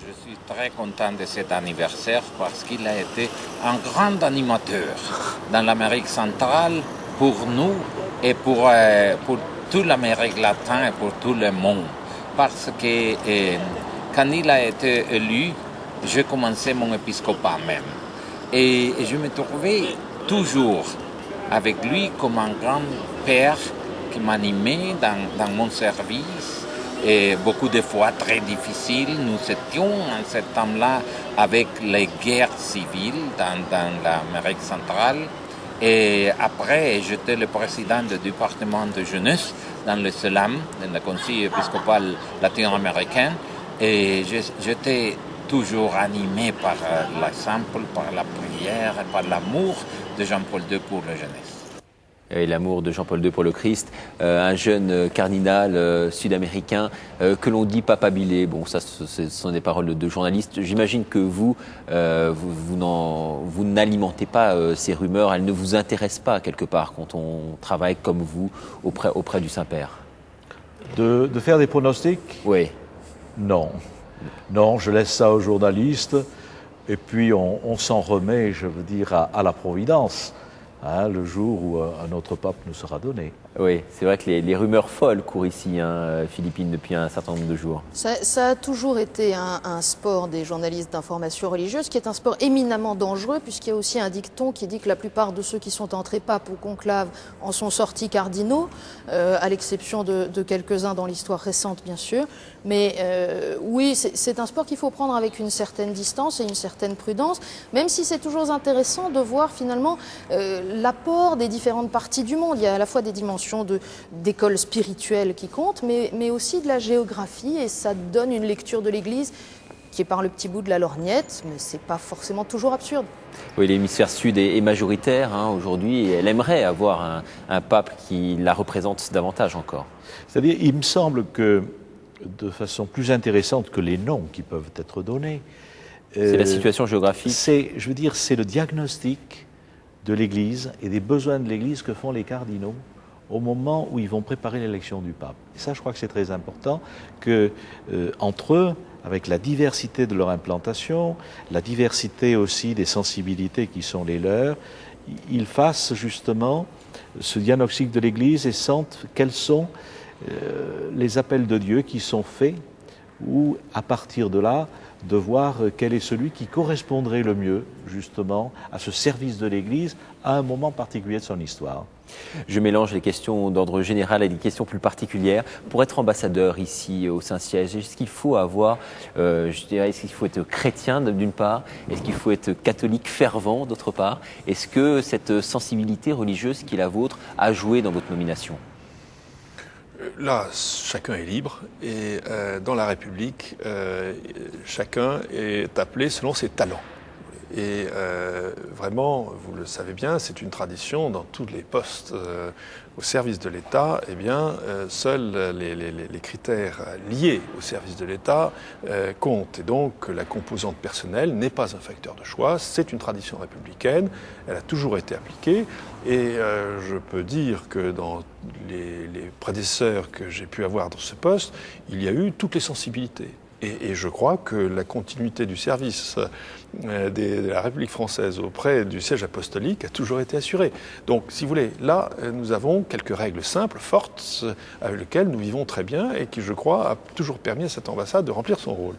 Je suis très content de cet anniversaire parce qu'il a été un grand animateur dans l'Amérique centrale pour nous et pour toute l'Amérique latine et pour tout le monde. Parce que quand il a été élu, j'ai commencé mon épiscopat même. Et je me trouvais toujours avec lui comme un grand père qui m'animait dans mon service. Et beaucoup de fois très difficiles, nous étions en ce temps-là avec les guerres civiles dans l'Amérique centrale. Et après, j'étais le président du département de jeunesse dans le CELAM, dans le Conseil épiscopal latino-américain. Et j'étais toujours animé par l'exemple, par la prière et par l'amour de Jean-Paul II pour la jeunesse. Et l'amour de Jean-Paul II pour le Christ, un jeune cardinal sud-américain que l'on dit papabilé. Bon, ça, ce sont des paroles de journalistes. J'imagine que vous n'alimentez pas ces rumeurs. Elles ne vous intéressent pas quelque part quand on travaille comme vous auprès du Saint-Père. De faire des pronostics ? Oui. Non. Non, je laisse ça aux journalistes. Et puis on s'en remet, je veux dire, à la Providence. Hein, le jour où un autre pape nous sera donné. Oui, c'est vrai que les rumeurs folles courent ici, Philippine, depuis un certain nombre de jours. Ça a toujours été un sport des journalistes d'information religieuse, qui est un sport éminemment dangereux, puisqu'il y a aussi un dicton qui dit que la plupart de ceux qui sont entrés papes au conclave en sont sortis cardinaux, à l'exception de quelques-uns dans l'histoire récente, bien sûr. Mais oui, c'est un sport qu'il faut prendre avec une certaine distance et une certaine prudence, même si c'est toujours intéressant de voir finalement l'apport des différentes parties du monde. Il y a à la fois des dimensions d'écoles spirituelles qui comptent, mais aussi de la géographie, et ça donne une lecture de l'Église qui est par le petit bout de la lorgnette, mais c'est pas forcément toujours absurde. Oui, l'hémisphère sud est majoritaire aujourd'hui, et elle aimerait avoir un pape qui la représente davantage encore. C'est-à-dire, il me semble que, de façon plus intéressante que les noms qui peuvent être donnés, c'est la situation géographique. C'est le diagnostic de l'Église et des besoins de l'Église que font les cardinaux au moment où ils vont préparer l'élection du pape. Et ça, je crois que c'est très important que, entre eux, avec la diversité de leur implantation, la diversité aussi des sensibilités qui sont les leurs, ils fassent justement ce diagnostic de l'Église et sentent quels sont les appels de Dieu qui sont faits, ou à partir de là, de voir quel est celui qui correspondrait le mieux, justement, à ce service de l'Église à un moment particulier de son histoire. Je mélange les questions d'ordre général et des questions plus particulières. Pour être ambassadeur ici au Saint-Siège, est-ce qu'il faut avoir, est-ce qu'il faut être chrétien d'une part, est-ce qu'il faut être catholique fervent d'autre part? Est-ce que cette sensibilité religieuse qui est la vôtre a joué dans votre nomination? Là, chacun est libre et dans la République, chacun est appelé selon ses talents. Et vraiment, vous le savez bien, c'est une tradition dans tous les postes au service de l'État. Eh bien, seuls les critères liés au service de l'État comptent. Et donc, la composante personnelle n'est pas un facteur de choix. C'est une tradition républicaine. Elle a toujours été appliquée. Et je peux dire que dans les prédécesseurs que j'ai pu avoir dans ce poste, il y a eu toutes les sensibilités. Et je crois que la continuité du service de la République française auprès du siège apostolique a toujours été assurée. Donc, si vous voulez, là, nous avons quelques règles simples, fortes, avec lesquelles nous vivons très bien et qui, je crois, a toujours permis à cette ambassade de remplir son rôle.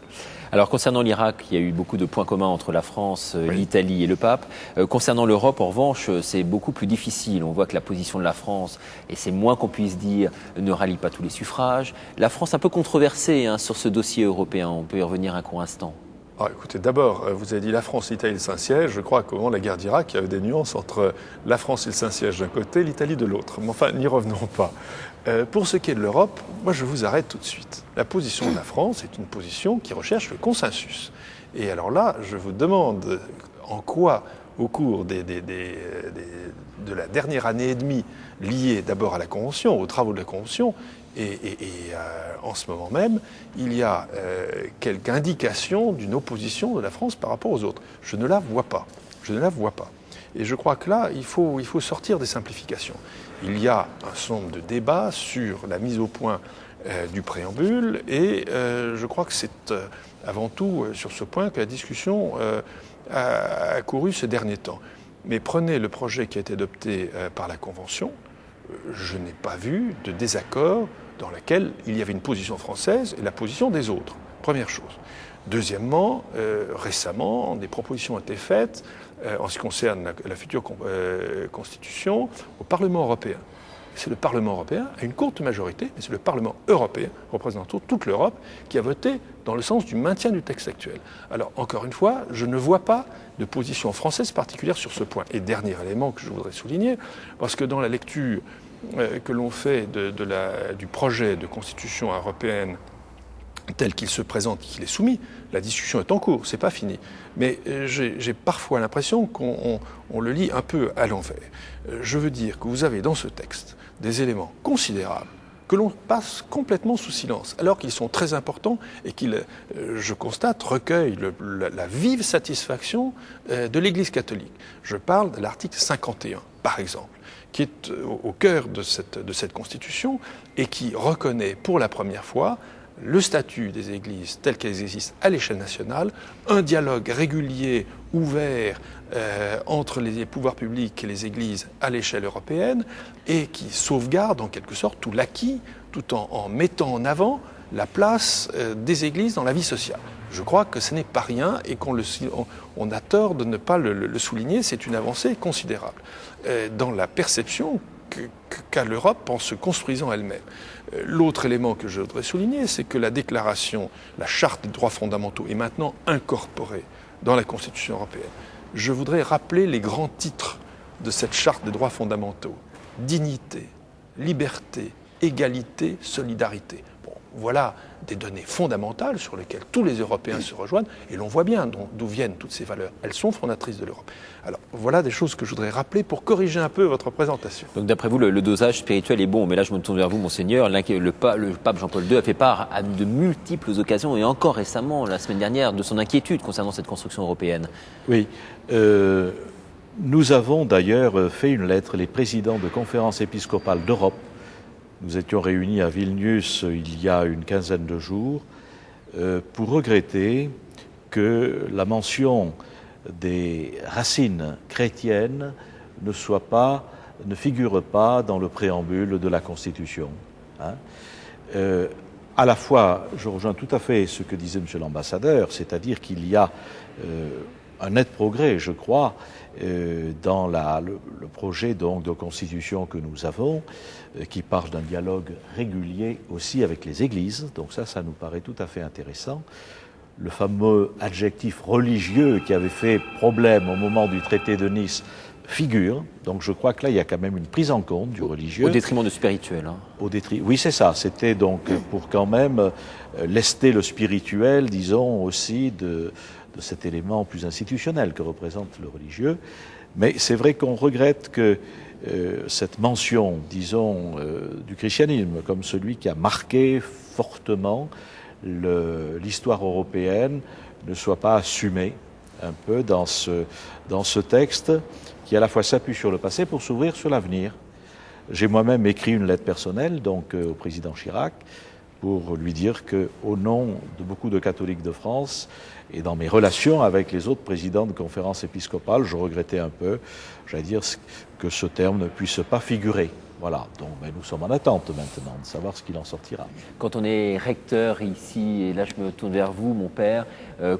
Alors, concernant l'Irak, il y a eu beaucoup de points communs entre la France, l'Italie et le pape. Concernant l'Europe, en revanche, c'est beaucoup plus difficile. On voit que la position de la France, et c'est moins qu'on puisse dire, ne rallie pas tous les suffrages. La France un peu controversée sur ce dossier européen. On peut y revenir un court instant. Ah, écoutez, d'abord, vous avez dit la France, l'Italie et le Saint-Siège. Je crois qu'au moment de la guerre d'Irak, il y avait des nuances entre la France et le Saint-Siège d'un côté, l'Italie de l'autre. Mais enfin, n'y revenons pas. Pour ce qui est de l'Europe, moi je vous arrête tout de suite. La position de la France est une position qui recherche le consensus. Et alors là, je vous demande, en quoi, au cours de la dernière année et demie, liée d'abord à la Convention, aux travaux de la Convention, en ce moment même, il y a quelque indication d'une opposition de la France par rapport aux autres. Je ne la vois pas. Je ne la vois pas. Et je crois que là, il faut sortir des simplifications. Il y a un certain nombre de débats sur la mise au point du préambule et je crois que c'est avant tout sur ce point que la discussion a couru ces derniers temps. Mais prenez le projet qui a été adopté par la Convention, je n'ai pas vu de désaccord dans lequel il y avait une position française et la position des autres. Première chose. Deuxièmement, récemment, des propositions ont été faites en ce qui concerne la future Constitution au Parlement européen. C'est le Parlement européen, à une courte majorité, mais c'est le Parlement européen, représentant toute l'Europe, qui a voté dans le sens du maintien du texte actuel. Alors, encore une fois, je ne vois pas de position française particulière sur ce point. Et dernier élément que je voudrais souligner, parce que dans la lecture que l'on fait du projet de Constitution européenne tel qu'il se présente, qu'il est soumis, la discussion est en cours, c'est pas fini. Mais j'ai parfois l'impression qu'on le lit un peu à l'envers. Je veux dire que vous avez dans ce texte des éléments considérables que l'on passe complètement sous silence, alors qu'ils sont très importants et qu'ils, je constate, recueillent la vive satisfaction de l'Église catholique. Je parle de l'article 51, par exemple, qui est au cœur de cette Constitution et qui reconnaît pour la première fois le statut des églises telles qu'elles existent à l'échelle nationale, un dialogue régulier, ouvert entre les pouvoirs publics et les églises à l'échelle européenne et qui sauvegarde en quelque sorte tout l'acquis tout en mettant en avant la place des églises dans la vie sociale. Je crois que ce n'est pas rien et on a tort de ne pas le souligner, c'est une avancée considérable dans la perception qu'a l'Europe en se construisant elle-même. L'autre élément que je voudrais souligner, c'est que la déclaration, la charte des droits fondamentaux est maintenant incorporée dans la Constitution européenne. Je voudrais rappeler les grands titres de cette charte des droits fondamentaux. Dignité, liberté, égalité, solidarité. Bon, voilà des données fondamentales sur lesquelles tous les Européens se rejoignent et l'on voit bien d'où viennent toutes ces valeurs. Elles sont fondatrices de l'Europe. Alors voilà des choses que je voudrais rappeler pour corriger un peu votre présentation. Donc d'après vous, le dosage spirituel est bon, mais là je me tourne vers vous, Monseigneur. Le pape Jean-Paul II a fait part à de multiples occasions et encore récemment, la semaine dernière, de son inquiétude concernant cette construction européenne. Oui. Nous avons d'ailleurs fait une lettre, les présidents de conférences épiscopales d'Europe. Nous étions réunis à Vilnius il y a une quinzaine de jours pour regretter que la mention des racines chrétiennes ne figure pas dans le préambule de la Constitution. À la fois, je rejoins tout à fait ce que disait M. l'ambassadeur, c'est-à-dire qu'il y a un net progrès, je crois, dans le projet donc de constitution que nous avons, qui parle d'un dialogue régulier aussi avec les églises. Donc ça nous paraît tout à fait intéressant. Le fameux adjectif religieux qui avait fait problème au moment du traité de Nice figure. Donc je crois que là, il y a quand même une prise en compte du religieux. Au détriment du spirituel. Hein. Oui, c'est ça. C'était donc pour quand même lester le spirituel, disons, aussi de cet élément plus institutionnel que représente le religieux. Mais c'est vrai qu'on regrette que cette mention, disons, du christianisme comme celui qui a marqué fortement l'histoire européenne ne soit pas assumée un peu dans ce texte qui à la fois s'appuie sur le passé pour s'ouvrir sur l'avenir. J'ai moi-même écrit une lettre personnelle donc au président Chirac pour lui dire que, au nom de beaucoup de catholiques de France et dans mes relations avec les autres présidents de conférences épiscopales, je regrettais un peu, j'allais dire, que ce terme ne puisse pas figurer. Voilà, donc nous sommes en attente maintenant de savoir ce qu'il en sortira. Quand on est recteur ici, et là je me tourne vers vous, mon père,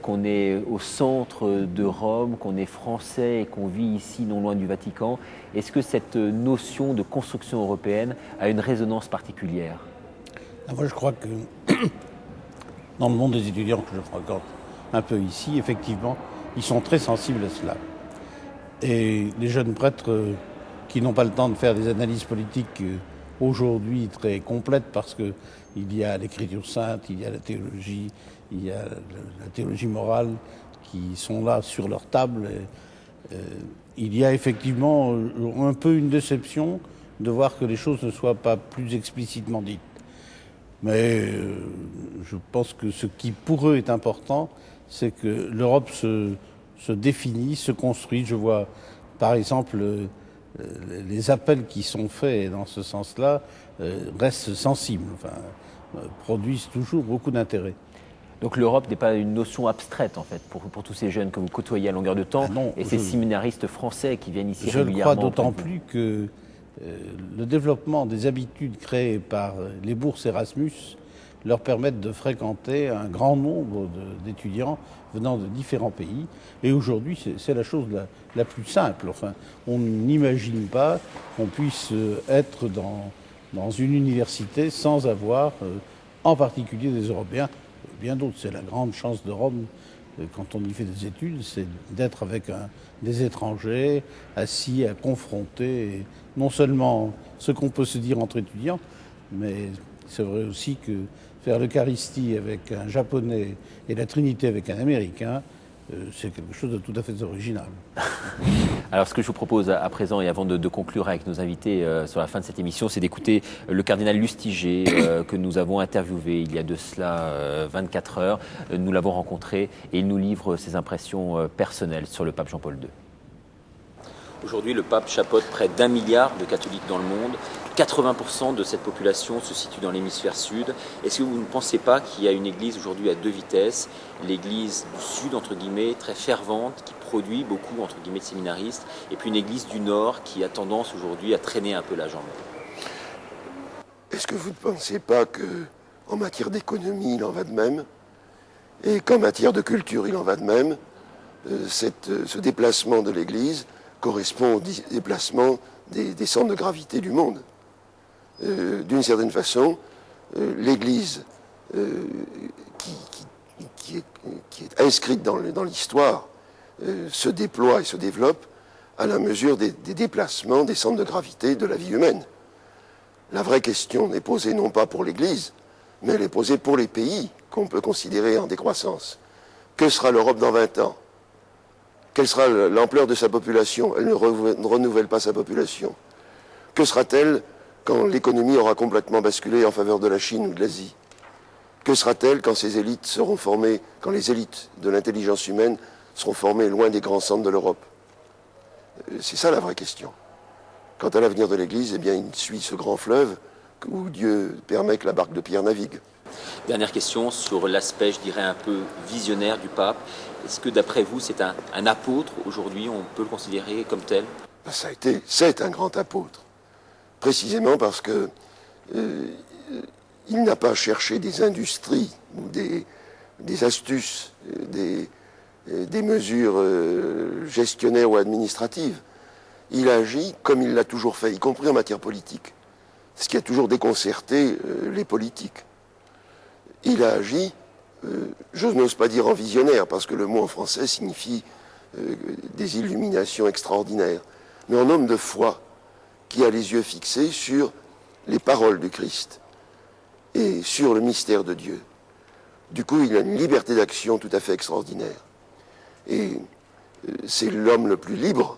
qu'on est au centre de Rome, qu'on est français et qu'on vit ici non loin du Vatican, est-ce que cette notion de construction européenne a une résonance particulière ? Moi je crois que dans le monde des étudiants que je fréquente un peu ici, effectivement, ils sont très sensibles à cela. Et les jeunes prêtres qui n'ont pas le temps de faire des analyses politiques aujourd'hui très complète parce que il y a l'Écriture sainte, il y a la théologie, il y a la théologie morale qui sont là sur leur table. Il y a effectivement un peu une déception de voir que les choses ne soient pas plus explicitement dites. Mais je pense que ce qui pour eux est important, c'est que l'Europe se définit, se construit. Je vois par exemple les appels qui sont faits dans ce sens-là restent sensibles, produisent toujours beaucoup d'intérêt. Donc l'Europe n'est pas une notion abstraite en fait pour tous ces jeunes que vous côtoyez à longueur de temps et ces séminaristes français qui viennent ici régulièrement. Je crois d'autant plus que le développement des habitudes créées par les bourses Erasmus leur permettent de fréquenter un grand nombre d'étudiants venant de différents pays. Et aujourd'hui, c'est la chose la plus simple. Enfin, on n'imagine pas qu'on puisse être dans une université sans avoir, en particulier des Européens, bien d'autres. C'est la grande chance de Rome, quand on y fait des études, c'est d'être avec des étrangers, assis, à confronter non seulement ce qu'on peut se dire entre étudiants, mais c'est vrai aussi que faire l'Eucharistie avec un Japonais et la Trinité avec un Américain, c'est quelque chose de tout à fait original. Alors ce que je vous propose à présent et avant de conclure avec nos invités sur la fin de cette émission, c'est d'écouter le cardinal Lustiger que nous avons interviewé il y a de cela 24 heures. Nous l'avons rencontré et il nous livre ses impressions personnelles sur le pape Jean-Paul II. Aujourd'hui, le pape chapeaute près d'1 milliard de catholiques dans le monde. 80% de cette population se situe dans l'hémisphère sud. Est-ce que vous ne pensez pas qu'il y a une église aujourd'hui à deux vitesses, l'église du sud, entre guillemets, très fervente, qui produit beaucoup, entre guillemets, de séminaristes, et puis une église du nord qui a tendance aujourd'hui à traîner un peu la jambe? Est-ce que vous ne pensez pas qu'en matière d'économie, il en va de même, et qu'en matière de culture, il en va de même? Ce déplacement de l'église correspond au déplacement des centres de gravité du monde. D'une certaine façon, l'Église qui est inscrite dans l'histoire se déploie et se développe à la mesure des déplacements des centres de gravité de la vie humaine. La vraie question n'est posée non pas pour l'Église, mais elle est posée pour les pays qu'on peut considérer en décroissance. Que sera l'Europe dans 20 ans? Quelle sera l'ampleur de sa population? Elle ne renouvelle pas sa population. Que sera-t-elle quand l'économie aura complètement basculé en faveur de la Chine ou de l'Asie? Que sera-t-elle quand ces élites seront formées, quand les élites de l'intelligence humaine seront formées loin des grands centres de l'Europe? C'est ça la vraie question. Quant à l'avenir de l'Église, eh bien, il suit ce grand fleuve où Dieu permet que la barque de Pierre navigue. Dernière question sur l'aspect, je dirais, un peu visionnaire du pape. Est-ce que d'après vous, c'est un apôtre aujourd'hui, on peut le considérer comme tel? C'est un grand apôtre. Précisément parce que il n'a pas cherché des industries ou des astuces, des mesures gestionnaires ou administratives. Il agit comme il l'a toujours fait, y compris en matière politique. Ce qui a toujours déconcerté les politiques. Il a agi, je n'ose pas dire en visionnaire, parce que le mot en français signifie des illuminations extraordinaires, mais en homme de foi, qui a les yeux fixés sur les paroles du Christ et sur le mystère de Dieu. Du coup, il a une liberté d'action tout à fait extraordinaire. Et c'est l'homme le plus libre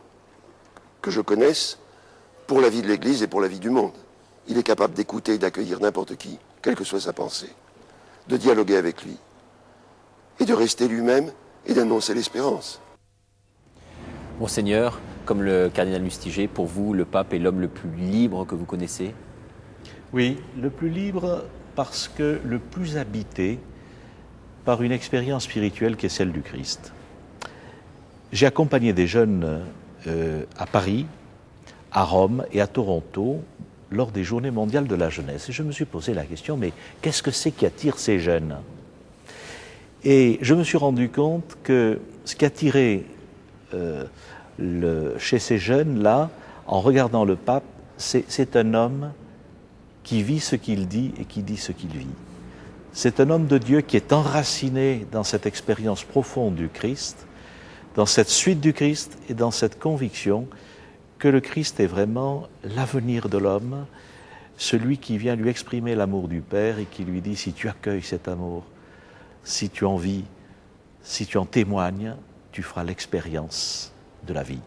que je connaisse pour la vie de l'Église et pour la vie du monde. Il est capable d'écouter et d'accueillir n'importe qui, quelle que soit sa pensée, de dialoguer avec lui, et de rester lui-même et d'annoncer l'espérance. Monseigneur, comme le cardinal Lustiger, pour vous, le pape est l'homme le plus libre que vous connaissez? Oui, le plus libre parce que le plus habité par une expérience spirituelle qui est celle du Christ. J'ai accompagné des jeunes à Paris, à Rome et à Toronto lors des Journées mondiales de la jeunesse. Et je me suis posé la question, mais qu'est-ce que c'est qui attire ces jeunes? Et je me suis rendu compte que ce qui attirait chez ces jeunes-là, en regardant le pape, c'est un homme qui vit ce qu'il dit et qui dit ce qu'il vit. C'est un homme de Dieu qui est enraciné dans cette expérience profonde du Christ, dans cette suite du Christ et dans cette conviction que le Christ est vraiment l'avenir de l'homme, celui qui vient lui exprimer l'amour du Père et qui lui dit, si tu accueilles cet amour, si tu en vis, si tu en témoignes, tu feras l'expérience de la vie.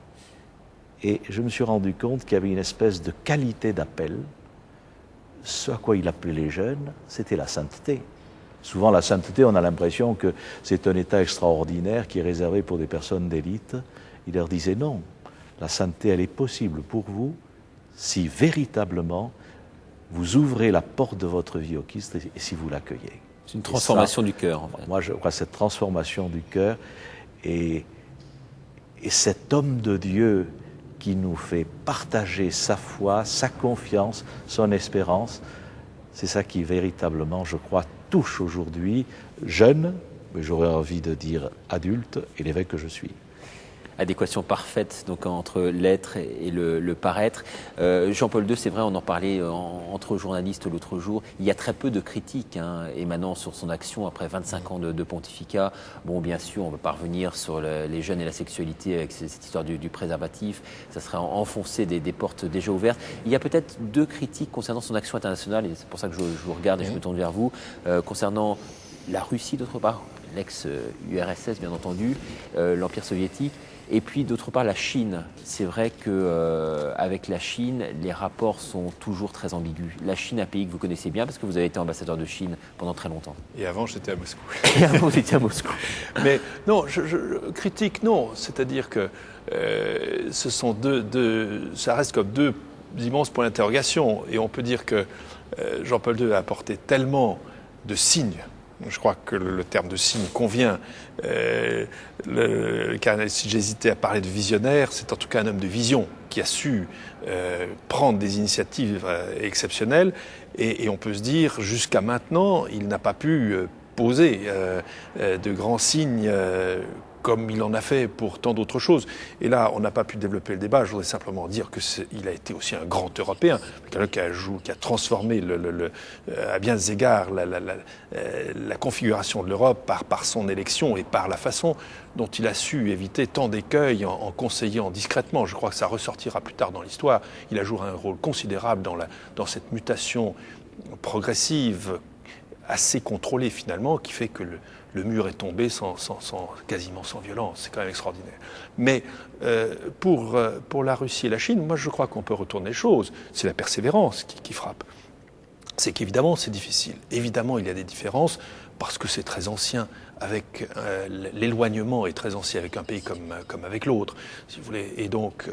Et je me suis rendu compte qu'il y avait une espèce de qualité d'appel. Ce à quoi il appelait les jeunes, c'était la sainteté. Souvent, la sainteté, on a l'impression que c'est un état extraordinaire qui est réservé pour des personnes d'élite. Il leur disait non, la sainteté, elle est possible pour vous si véritablement vous ouvrez la porte de votre vie au Christ et si vous l'accueillez. C'est une transformation du cœur, en fait. Moi, je crois que cette transformation du cœur et cet homme de Dieu qui nous fait partager sa foi, sa confiance, son espérance, c'est ça qui véritablement, je crois, touche aujourd'hui jeunes, mais j'aurais envie de dire adultes, et l'évêque que je suis. Adéquation parfaite donc entre l'être et le paraître. Jean-Paul II, c'est vrai, on en parlait entre journalistes l'autre jour, il y a très peu de critiques émanant sur son action après 25 ans de pontificat. Bon, bien sûr, on ne va pas revenir sur les jeunes et la sexualité avec cette histoire du préservatif, ça serait enfoncer des portes déjà ouvertes. Il y a peut-être 2 critiques concernant son action internationale, et c'est pour ça que je vous regarde et je me tourne vers vous, concernant la Russie d'autre part, l'ex-URSS bien entendu, l'Empire soviétique. Et puis d'autre part la Chine. C'est vrai qu'avec la Chine, les rapports sont toujours très ambigus. La Chine, un pays que vous connaissez bien parce que vous avez été ambassadeur de Chine pendant très longtemps. Et avant, j'étais à Moscou. Et avant, vous étiez à Moscou. Mais non, je critique, non. C'est-à-dire que ce sont ça reste comme 2 immenses points d'interrogation. Et on peut dire que Jean-Paul II a apporté tellement de signes. Je crois que le terme de signe convient. Si j'hésitais à parler de visionnaire, c'est en tout cas un homme de vision qui a su prendre des initiatives exceptionnelles. Et on peut se dire, jusqu'à maintenant, il n'a pas pu poser de grands signes comme il en a fait pour tant d'autres choses. Et là, on n'a pas pu développer le débat. Je voudrais simplement dire qu'il a été aussi un grand Européen, quelqu'un qui a transformé à bien des égards la configuration de l'Europe par son élection et par la façon dont il a su éviter tant d'écueils en conseillant discrètement. Je crois que ça ressortira plus tard dans l'histoire. Il a joué un rôle considérable dans cette mutation progressive, assez contrôlée finalement, qui fait que le mur est tombé quasiment sans violence. C'est quand même extraordinaire. Mais pour la Russie et la Chine, moi je crois qu'on peut retourner les choses. C'est la persévérance qui frappe. C'est qu'évidemment c'est difficile. Évidemment il y a des différences parce que c'est très ancien. Avec l'éloignement est très ancien avec un pays comme avec l'autre, si vous voulez. Et donc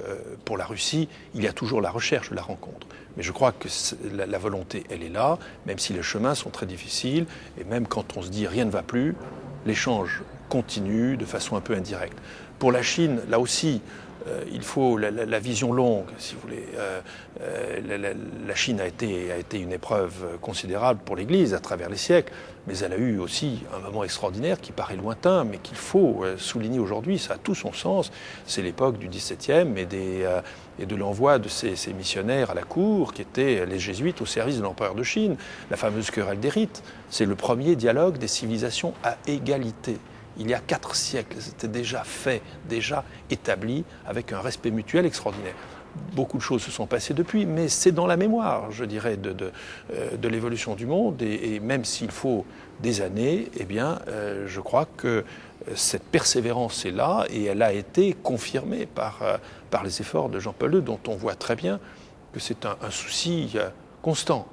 pour la Russie, il y a toujours la recherche de la rencontre. Mais je crois que la volonté, elle est là, même si les chemins sont très difficiles, et même quand on se dit rien ne va plus, l'échange continue de façon un peu indirecte. Pour la Chine, là aussi, il faut la vision longue, si vous voulez. La Chine a été une épreuve considérable pour l'Église à travers les siècles, mais elle a eu aussi un moment extraordinaire qui paraît lointain, mais qu'il faut souligner aujourd'hui. Ça a tout son sens. C'est l'époque du XVIIe et de l'envoi de ces missionnaires à la cour, qui étaient les jésuites au service de l'empereur de Chine. La fameuse querelle des rites. C'est le premier dialogue des civilisations à égalité. Il y a 4 siècles, c'était déjà fait, déjà établi, avec un respect mutuel extraordinaire. Beaucoup de choses se sont passées depuis, mais c'est dans la mémoire, je dirais, de l'évolution du monde. Et même s'il faut des années, eh bien, je crois que cette persévérance est là et elle a été confirmée par les efforts de Jean-Paul II, dont on voit très bien que c'est un souci constant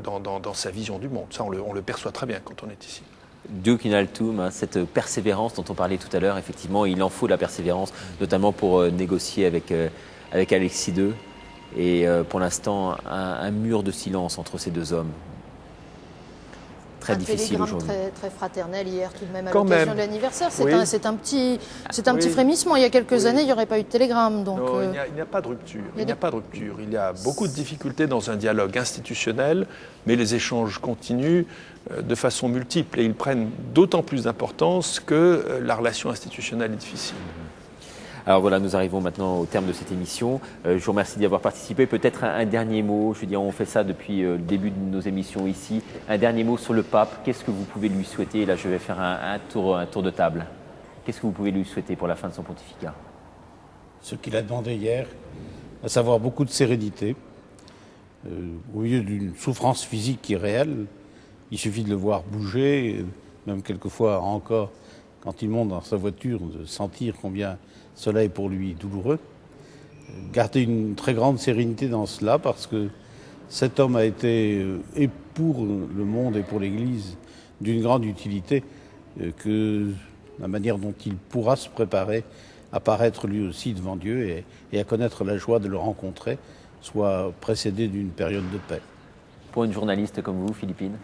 dans sa vision du monde. Ça, on le perçoit très bien quand on est ici. Duc in altum, cette persévérance dont on parlait tout à l'heure, effectivement, il en faut de la persévérance, notamment pour négocier avec Alexis II. Et pour l'instant, un mur de silence entre ces 2 hommes. Très difficile aujourd'hui. Très fraternel hier tout de même à l'occasion de l'anniversaire. C'est un petit frémissement. Il y a quelques années, il n'y aurait pas eu de télégramme. Donc non, il n'y a pas de rupture. Il n'y a pas de rupture. Il y a beaucoup de difficultés dans un dialogue institutionnel, mais les échanges continuent de façon multiple et ils prennent d'autant plus d'importance que la relation institutionnelle est difficile. Alors voilà, nous arrivons maintenant au terme de cette émission. Je vous remercie d'y avoir participé. Peut-être un dernier mot, je veux dire, on fait ça depuis le début de nos émissions ici. Un dernier mot sur le pape. Qu'est-ce que vous pouvez lui souhaiter? Là, je vais faire un tour de table. Qu'est-ce que vous pouvez lui souhaiter pour la fin de son pontificat? Ce qu'il a demandé hier, à savoir beaucoup de sérénité, au milieu d'une souffrance physique qui est réelle. Il suffit de le voir bouger, même quelquefois encore, quand il monte dans sa voiture, de sentir combien cela est pour lui douloureux. Garder une très grande sérénité dans cela, parce que cet homme a été, et pour le monde et pour l'Église, d'une grande utilité, que la manière dont il pourra se préparer à paraître lui aussi devant Dieu et à connaître la joie de le rencontrer, soit précédée d'une période de paix. Pour une journaliste comme vous, Philippine?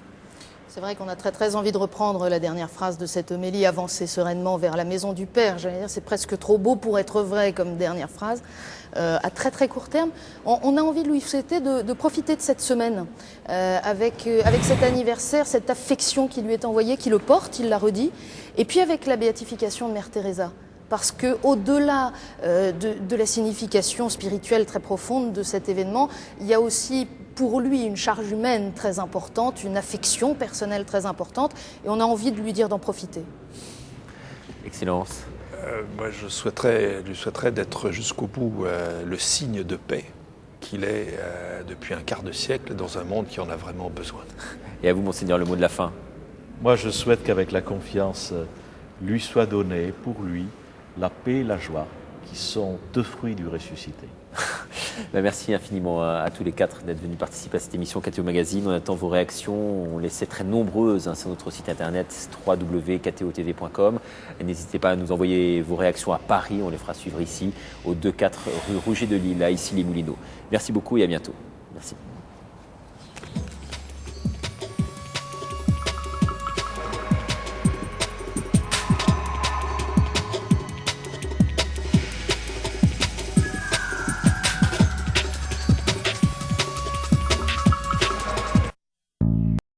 C'est vrai qu'on a très envie de reprendre la dernière phrase de cette homélie, avancer sereinement vers la maison du Père. J'allais dire, c'est presque trop beau pour être vrai comme dernière phrase. À très court terme, on a envie de lui souhaiter de profiter de cette semaine avec cet anniversaire, cette affection qui lui est envoyée, qui le porte, il l'a redit, et puis avec la béatification de Mère Teresa. Parce qu'au-delà de la signification spirituelle très profonde de cet événement, il y a aussi pour lui une charge humaine très importante, une affection personnelle très importante, et on a envie de lui dire d'en profiter. Excellence. Moi, je lui souhaiterais d'être jusqu'au bout le signe de paix qu'il est depuis un quart de siècle dans un monde qui en a vraiment besoin. Et à vous, Monseigneur, le mot de la fin. Moi, je souhaite qu'avec la confiance lui soit donnée pour lui la paix et la joie, qui sont deux fruits du ressuscité. Merci infiniment à tous les quatre d'être venus participer à cette émission KTO Magazine. On attend vos réactions, on les sait très nombreuses sur notre site internet www.ktotv.com. N'hésitez pas à nous envoyer vos réactions à Paris, on les fera suivre ici, au 2-4 rue Rouget de Lille, à Issy-les-Moulineaux. Merci beaucoup et à bientôt. Merci.